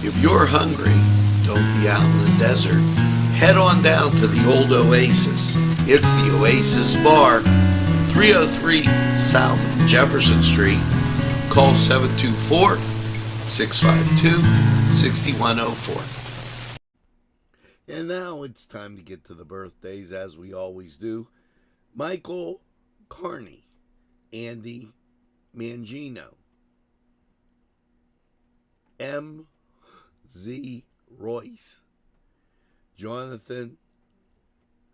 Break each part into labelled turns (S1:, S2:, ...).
S1: If you're hungry, don't be out in the desert. Head on down to the old Oasis. It's the Oasis Bar, 303 South Jefferson Street. Call 724-652-6104. And now it's time to get to the birthdays, as we always do. Michael Carney, Andy Mangino, M.Z. Royce, Jonathan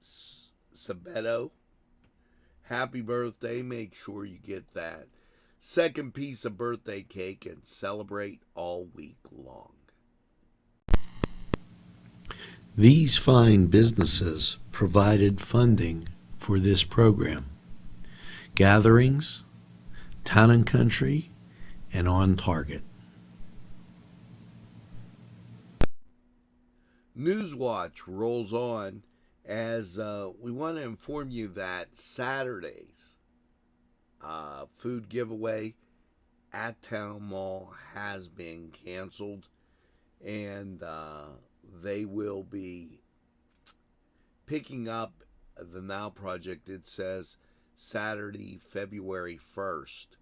S1: Sabeto. Happy birthday. Make sure you get that second piece of birthday cake and celebrate all week long. These fine businesses provided funding for this program. Gatherings, Town and Country, and On Target. Newswatch rolls on as we want to inform you that Saturday's food giveaway at Town Mall has been canceled, and they will be picking up the Now Project. It says Saturday, February 1st.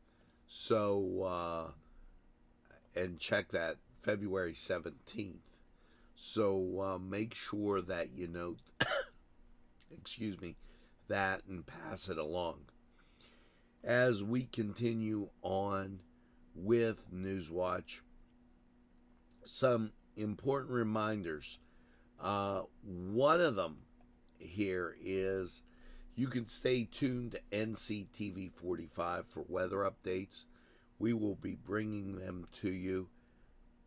S1: So, and check that, February 17th. So make sure that you note, that and pass it along. As we continue on with Newswatch, some important reminders. One of them here is you can stay tuned to Nctv45 for weather updates. We will be bringing them to you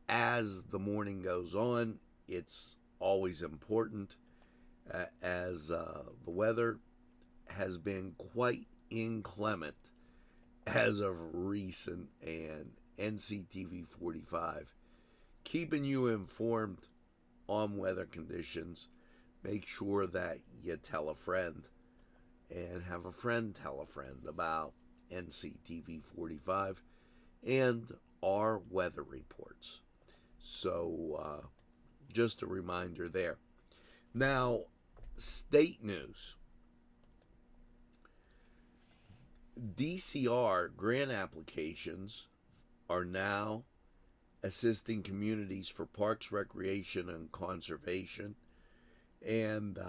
S1: as the morning goes on. It's always important as the weather has been quite inclement as of recent, and Nctv45 keeping you informed on weather conditions. Make sure that you tell a friend and have a friend tell a friend about Nctv45 and our weather reports. So just a reminder there. Now, state news. DCR grant applications are now assisting communities for parks, recreation, and conservation, and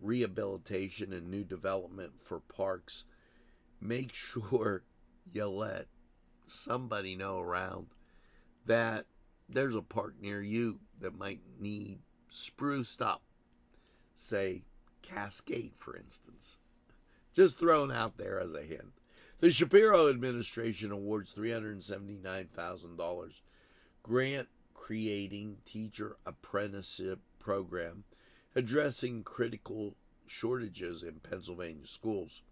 S1: rehabilitation and new development for parks. Make sure you let somebody know around that there's a park near you that might need spruced up. Say Cascade, for instance. Just thrown out there as a hint. The Shapiro administration awards $379,000 grant creating teacher apprenticeship program addressing critical shortages in Pennsylvania schools.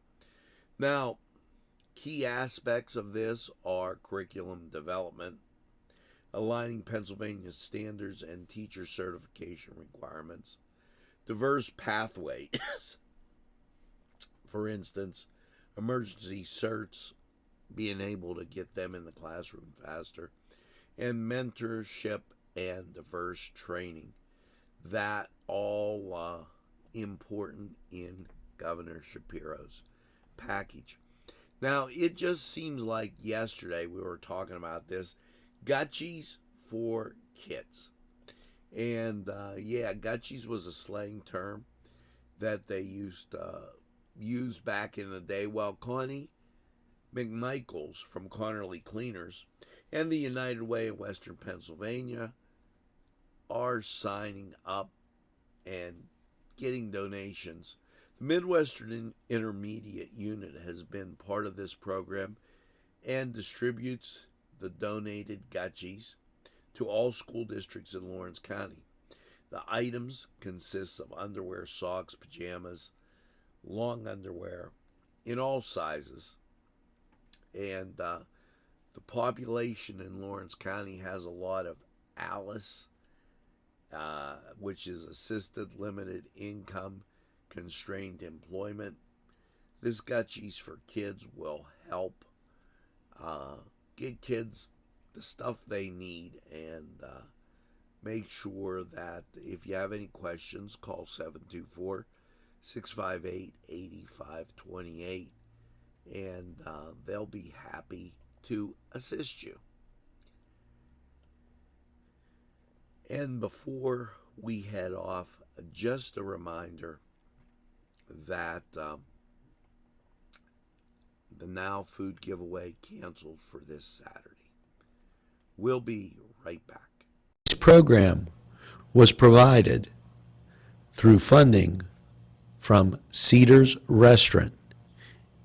S1: Now, key aspects of this are curriculum development, aligning Pennsylvania standards and teacher certification requirements, diverse pathways, for instance, emergency certs, being able to get them in the classroom faster, and mentorship and diverse training. That all important in Governor Shapiro's package. Now, it just seems like yesterday we were talking about this. Gutchies for kids. And Gutchies was a slang term that they used to use back in the day. Well, Connie McMichaels from Connerly Cleaners and the United Way of Western Pennsylvania are signing up and getting donations. The Midwestern Intermediate Unit has been part of this program and distributes the donated Gutchies to all school districts in Lawrence County. The items consist of underwear, socks, pajamas, long underwear in all sizes. And the population in Lawrence County has a lot of ALICE, which is Assisted Limited Income Constrained Employment. This Gutchies for Kids will help get kids the stuff they need and make sure that if you have any questions, call 724-658-8528, and they'll be happy to assist you. And before we head off, just a reminder that the Now Food giveaway canceled for this Saturday. We'll be right back.
S2: This program was provided through funding from Cedars Restaurant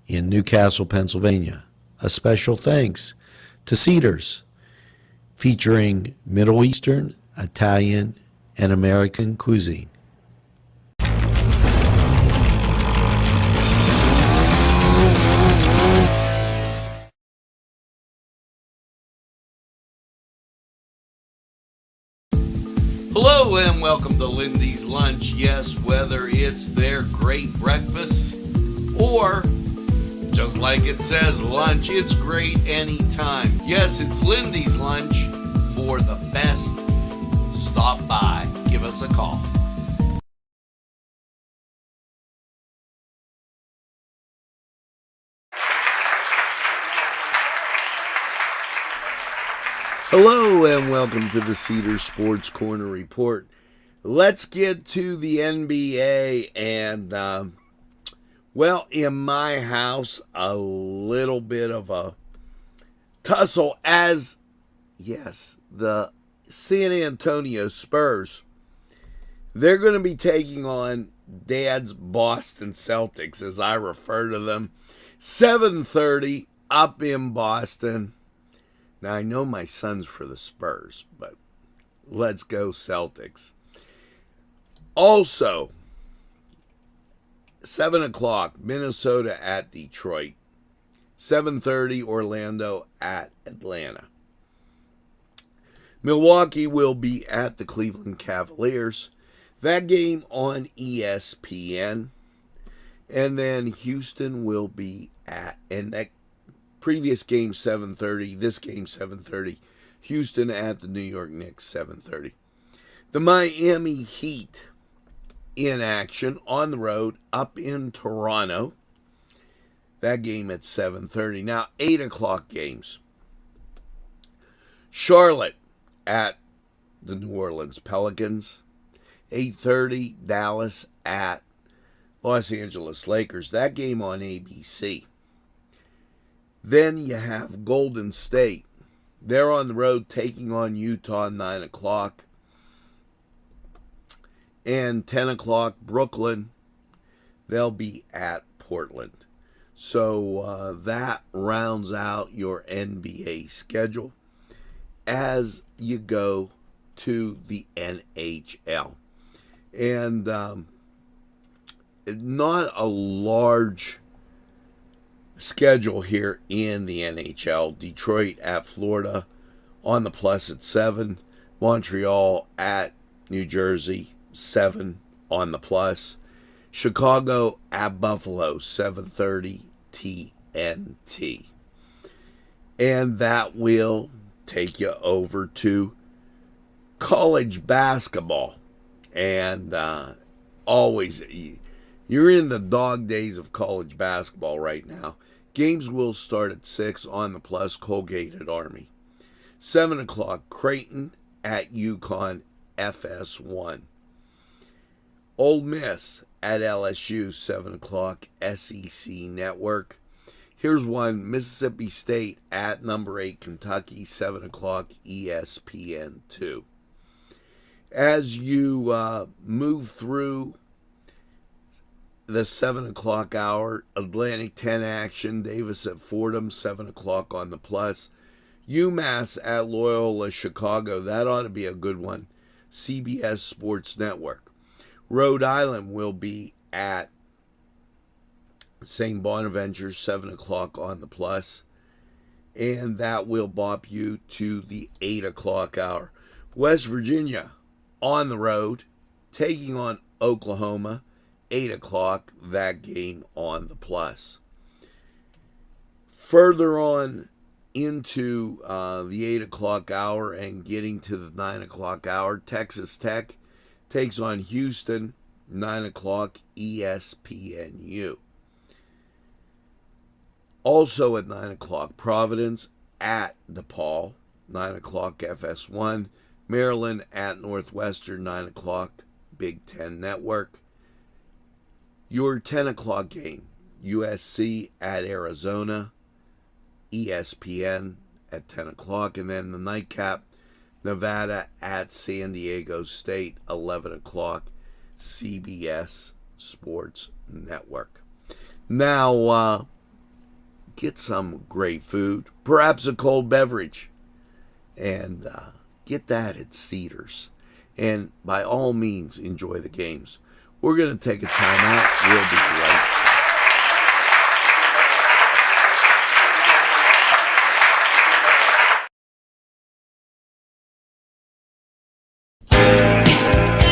S2: in Newcastle, Pennsylvania. A special thanks to Cedars, featuring Middle Eastern, Italian, and American cuisine.
S1: Hello and welcome to Lindy's Lunch. Yes, whether it's their great breakfast or, just like it says, lunch, it's great anytime. Yes, it's Lindy's Lunch. For the best, stop by. Give us a call. Hello and welcome to the Cedar Sports Corner Report. Let's get to the NBA and, well, in my house, a little bit of a tussle as, yes, the San Antonio Spurs, they're going to be taking on Dad's Boston Celtics, as I refer to them, 7:30 up in Boston. Now, I know my son's for the Spurs, but let's go Celtics. Also, 7 o'clock, Minnesota at Detroit. 7:30, Orlando at Atlanta. Milwaukee will be at the Cleveland Cavaliers. That game on ESPN. And then Houston will be at, and that previous game 7:30, this game 7:30. Houston at the New York Knicks 7:30. The Miami Heat in action on the road up in Toronto. That game at 7:30. Now 8 o'clock games. Charlotte at the New Orleans Pelicans. 8:30 Dallas at Los Angeles Lakers. That game on ABC. Then you have Golden State. They're on the road taking on Utah 9 o'clock. And 10 o'clock, Brooklyn. They'll be at Portland. So that rounds out your NBA schedule as you go to the NHL. And not a large schedule here in the NHL. Detroit at Florida on the plus at 7. Montreal at New Jersey, 7 on the plus. Chicago at Buffalo, 7:30 TNT. And that will take you over to college basketball. And always, you're in the dog days of college basketball right now. Games will start at 6 on the plus, Colgate at Army. 7 o'clock, Creighton at UConn, FS1. Ole Miss at LSU, 7 o'clock, SEC Network. Here's one, Mississippi State at number 8, Kentucky, 7 o'clock, ESPN2. As you move through the 7 o'clock hour, Atlantic 10 action, Davis at Fordham, 7 o'clock on the plus. UMass at Loyola Chicago, that ought to be a good one. CBS Sports Network. Rhode Island will be at St. Bonaventure, 7 o'clock on the plus. And that will bop you to the 8 o'clock hour. West Virginia on the road, taking on Oklahoma, 8 o'clock, that game on the plus. Further on into the 8 o'clock hour and getting to the 9 o'clock hour, Texas Tech takes on Houston, 9 o'clock, ESPNU. Also at 9 o'clock, Providence at DePaul, 9 o'clock, FS1. Maryland at Northwestern, 9 o'clock, Big Ten Network. Your 10 o'clock game, USC at Arizona, ESPN at 10 o'clock. And then the nightcap, Nevada at San Diego State, 11 o'clock, CBS Sports Network. Now, get some great food, perhaps a cold beverage, and get that at Cedars. And by all means, enjoy the games. We're going to take a time out. We'll be right back.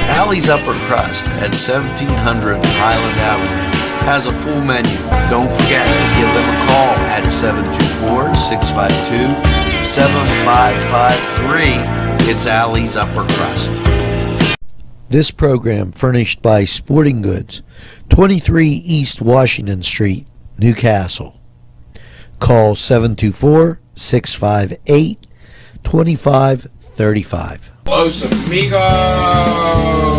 S2: Allie's Upper Crust at 1700 Highland Avenue has a full menu. Don't forget to give them a call at 724-652-7553. It's Allie's Upper Crust. This program furnished by Sporting Goods, 23 East Washington Street, Newcastle. Call 724-658-2535.
S3: Los Amigos!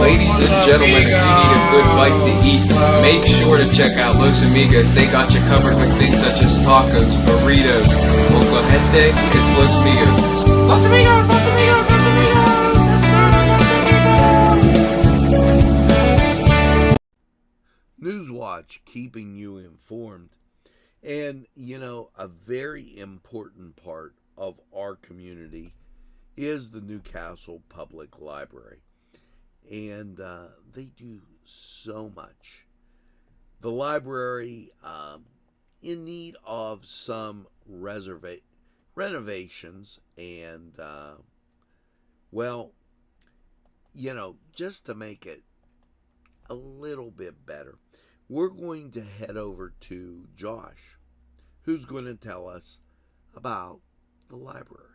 S3: Ladies and gentlemen, if you need a good bite to eat, make sure to check out Los Amigos. They got you covered with things such as tacos, burritos, moca gente. It's Los Amigos. Los Amigos! Los Amigos! Los Amigos!
S1: Newswatch, keeping you informed. And, a very important part of our community is the Newcastle Public Library. And they do so much. The library, in need of some renovations and, just to make it a little bit better, we're going to head over to Josh, who's going to tell us about the library.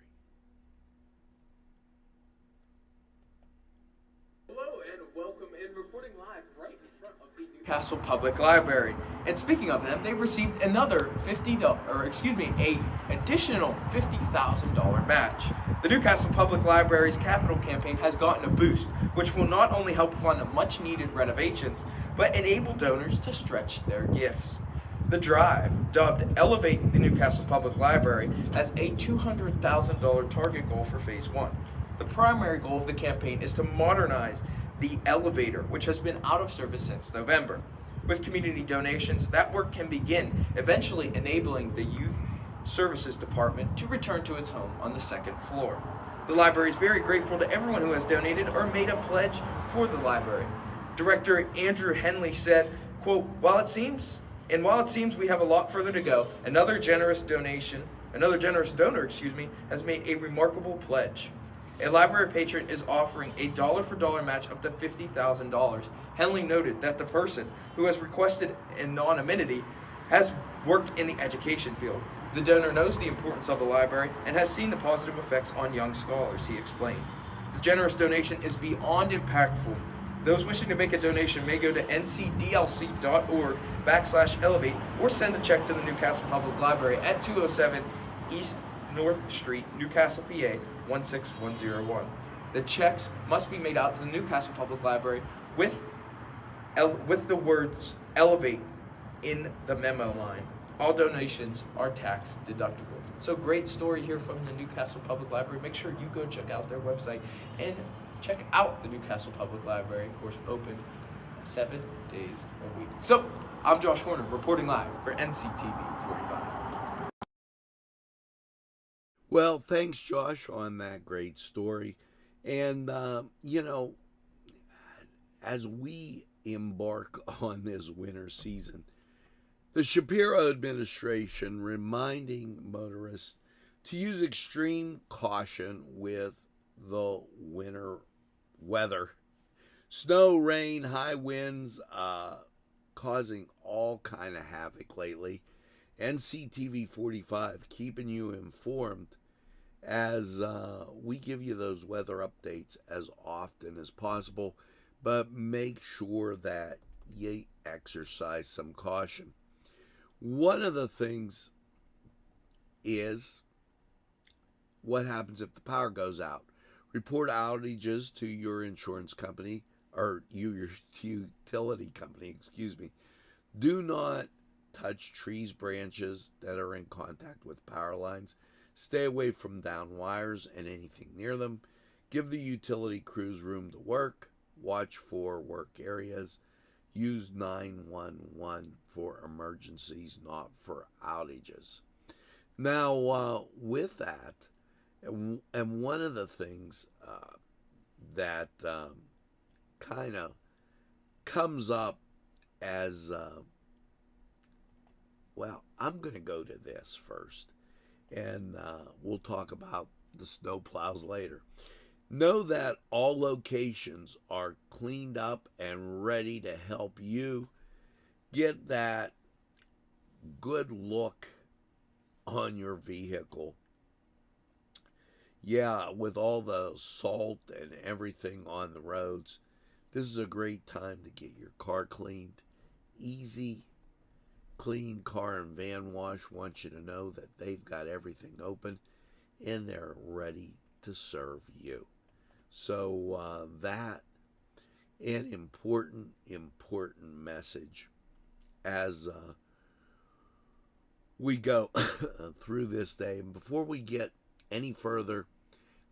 S4: Hello and welcome in, reporting live right in front of the Newcastle Public Library. And speaking of them, they received another additional $50,000 match. The Newcastle Public Library's capital campaign has gotten a boost, which will not only help fund much needed renovations, but enable donors to stretch their gifts. The drive, dubbed Elevate the Newcastle Public Library, has a $200,000 target goal for Phase 1. The primary goal of the campaign is to modernize the elevator, which has been out of service since November. With community donations, that work can begin, eventually enabling the Youth Services Department to return to its home on the second floor. The library is very grateful to everyone who has donated or made a pledge for the library. Director Andrew Henley said, quote, while it seems we have a lot further to go, another generous donor, has made a remarkable pledge. A library patron is offering a dollar-for-dollar match up to $50,000. Henley noted that the person who has requested anonymity has worked in the education field. The donor knows the importance of the library and has seen the positive effects on young scholars, he explained. The generous donation is beyond impactful. Those wishing to make a donation may go to ncdlc.org/elevate or send a check to the Newcastle Public Library at 207 East North Street, Newcastle, PA 16101. The checks must be made out to the Newcastle Public Library with the words Elevate in the memo line. All donations are tax deductible. So great story here from the Newcastle Public Library. Make sure you go check out their website and check out the Newcastle Public Library, of course, open 7 days a week. So, I'm Josh Horner, reporting live for Nctv45.
S1: Well, thanks, Josh, on that great story. And, as we embark on this winter season, the Shapiro administration reminding motorists to use extreme caution with the winter weather. Snow, rain, high winds, causing all kind of havoc lately. NCTV45 keeping you informed as we give you those weather updates as often as possible, but make sure that you exercise some caution. One of the things is what happens if the power goes out. Report outages to your insurance company, or your utility company, excuse me. Do not touch trees, branches that are in contact with power lines. Stay away from down wires and anything near them. Give the utility crews room to work. Watch for work areas. Use 911 for emergencies, not for outages. Now, with that, and one of the things that kind of comes up as, well, I'm going to go to this first, and we'll talk about the snow plows later. Know that all locations are cleaned up and ready to help you get that good look on your vehicle. Yeah, with all the salt and everything on the roads, this is a great time to get your car cleaned. Easy, clean car and van wash wants you to know that they've got everything open and they're ready to serve you. So that an important message as we go through this day. And before we get any further,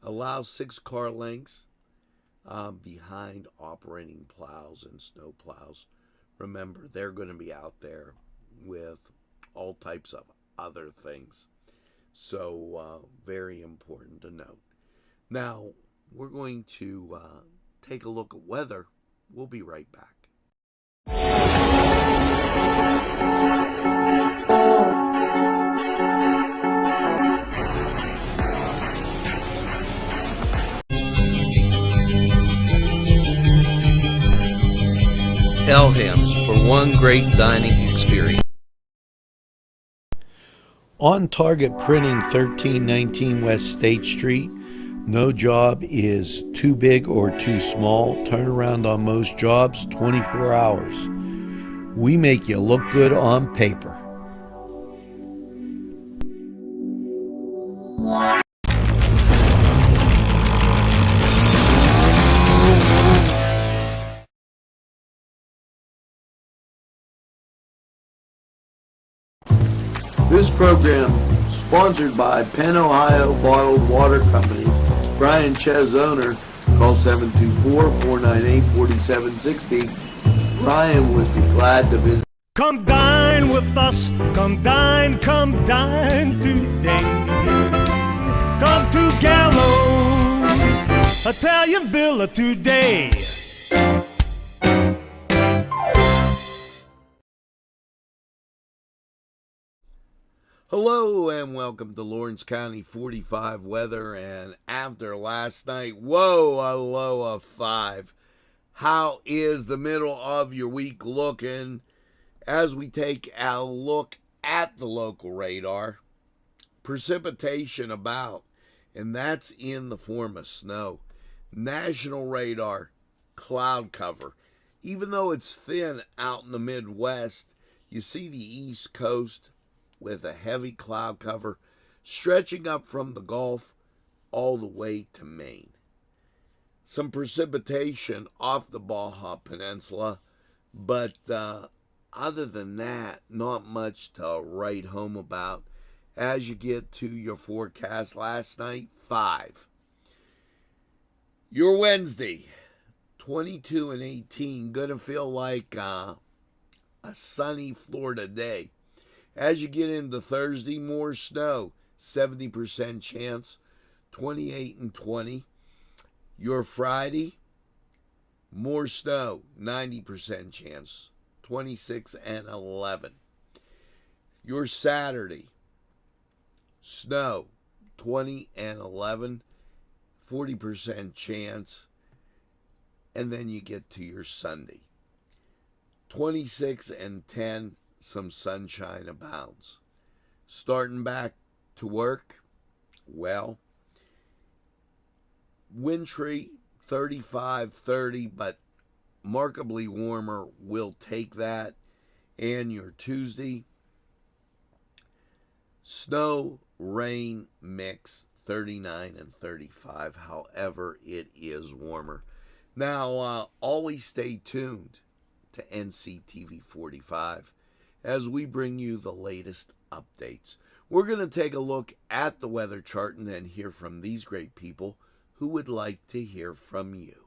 S1: allow 6 car lengths behind operating plows and snow plows. Remember, they're going to be out there with all types of other things. So very important to note. Now, we're going to take a look at weather. We'll be right back.
S2: Elham's for one great dining experience. On Target Printing, 1319 West State Street. No job is too big or too small. Turnaround on most jobs, 24 hours. We make you look good on paper. This program sponsored by Penn Ohio Bottled Water Company. Brian Ches, owner, call 724-498-4760. Brian would be glad to visit.
S5: Come dine with us, come dine today. Come to Gallows Italian Villa today.
S1: Hello and welcome to Lawrence County 45 weather. And after last night, whoa, a low of 5. How is the middle of your week looking as we take a look at the local radar? Precipitation about, and that's in the form of snow. National radar, cloud cover. Even though it's thin out in the Midwest, you see the East Coast with a heavy cloud cover stretching up from the Gulf all the way to Maine. Some precipitation off the Baja Peninsula, but other than that, not much to write home about as you get to your forecast. Last night, 5. Your Wednesday, 22 and 18, gonna feel like a sunny Florida day. As you get into Thursday, more snow, 70% chance, 28 and 20. Your Friday, more snow, 90% chance, 26 and 11. Your Saturday, snow, 20 and 11, 40% chance. And then you get to your Sunday, 26 and 10, some sunshine abounds. Starting back to work, well, wintry, 35, 30, but markedly warmer. We'll take that. And your Tuesday, snow, rain mix, 39 and 35. However, it is warmer. Now, always stay tuned to Nctv45 as we bring you the latest updates. We're going to take a look at the weather chart and then hear from these great people who would like to hear from you.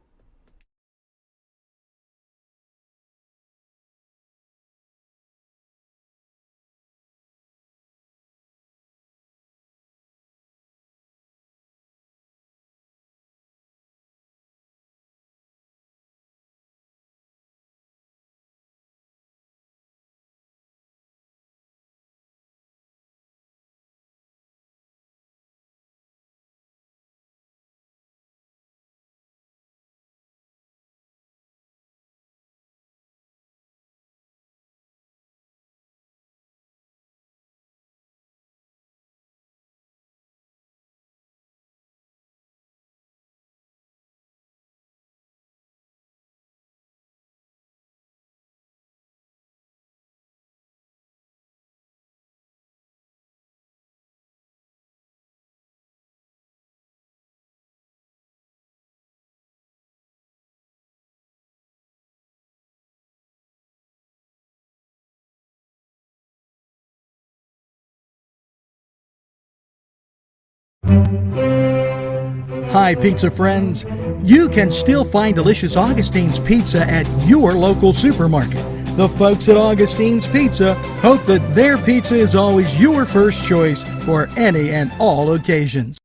S6: Hi, pizza friends. You can still find delicious Augustine's Pizza at your local supermarket. The folks at Augustine's Pizza hope that their pizza is always your first choice for any and all occasions.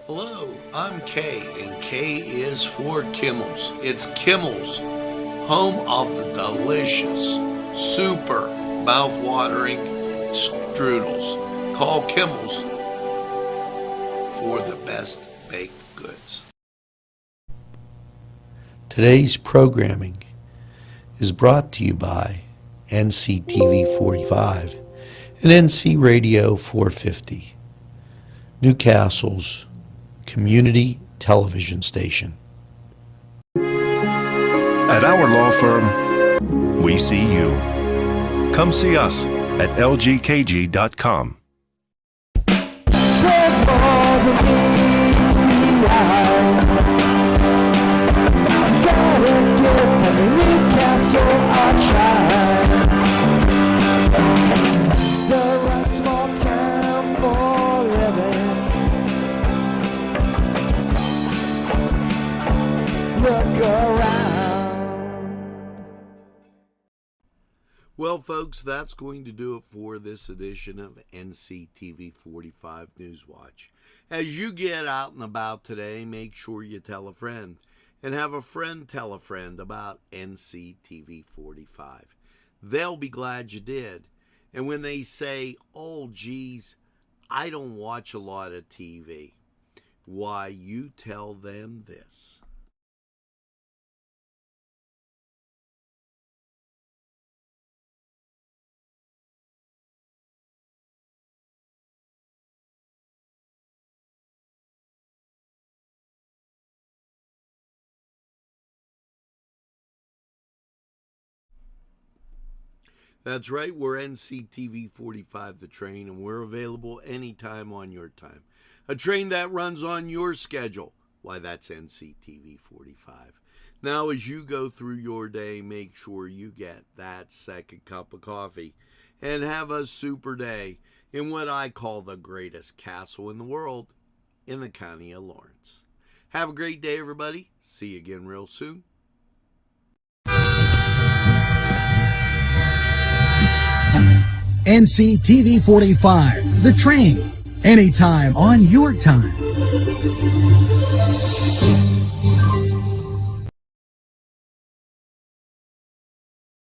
S2: Hello, I'm Kay, and K is for Kimmel's. It's Kimmel's, home of the delicious, super mouth-watering strudels. Call Kimmel's for the best baked goods. Today's programming is brought to you by Nctv45 and NC Radio 450, Newcastle's community television station.
S5: At our law firm, we see you. Come see us at lgkg.com.
S1: Well, folks, that's going to do it for this edition of Nctv45 Newswatch. As you get out and about today, make sure you tell a friend, and have a friend tell a friend about Nctv45. They'll be glad you did. And when they say, oh, geez, I don't watch a lot of TV, why, you tell them this. That's right, we're Nctv45 The Train, and we're available anytime on your time. A train that runs on your schedule. Why, that's Nctv45. Now, as you go through your day, make sure you get that second cup of coffee and have a super day in what I call the greatest castle in the world, in the county of Lawrence. Have a great day, everybody. See you again real soon.
S6: Nctv45, The Train, anytime on your time.